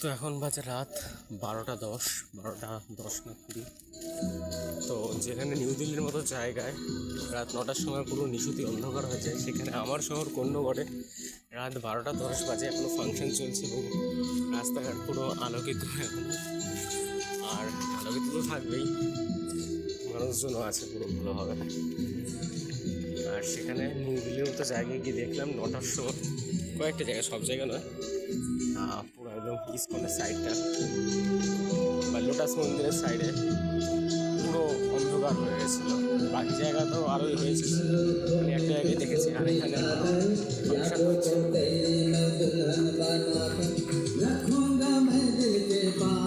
তো এখন বাজে রাত 12টা 10, 12টা 10 না 20। তো যেখানে নিউ দিল্লির মতো জায়গায় রাত 9টার সময় পুরো নিশুতি অন্ধকার হয়ে যায়, সেখানে আমার শহর কোন্নগরে রাত 12টা 10 বাজে এখনো ফাংশন চলছে এবং রাস্তাঘাট পুরো আলোকিত এখন। আর আলোকিত তো থাকবেই, মানুষজনও আছে পুরো ভালোভাবে। আর সেখানে নিউ দিল্লির মতো জায়গায় গিয়ে দেখলাম 9টার সময় কয়েকটা জায়গা, সব জায়গা নয়, পুরো একদম ইস্কনের সাইডটা বা লোটাস মন্দিরের সাইডে পুরো অন্ধকার হয়ে গেছিল। বাকি জায়গা তো আরোই হয়েছে, আমি একটা জায়গায় দেখেছি। আর এখানে ফাংশন হচ্ছে। रखूंगा मैं दिल के पास।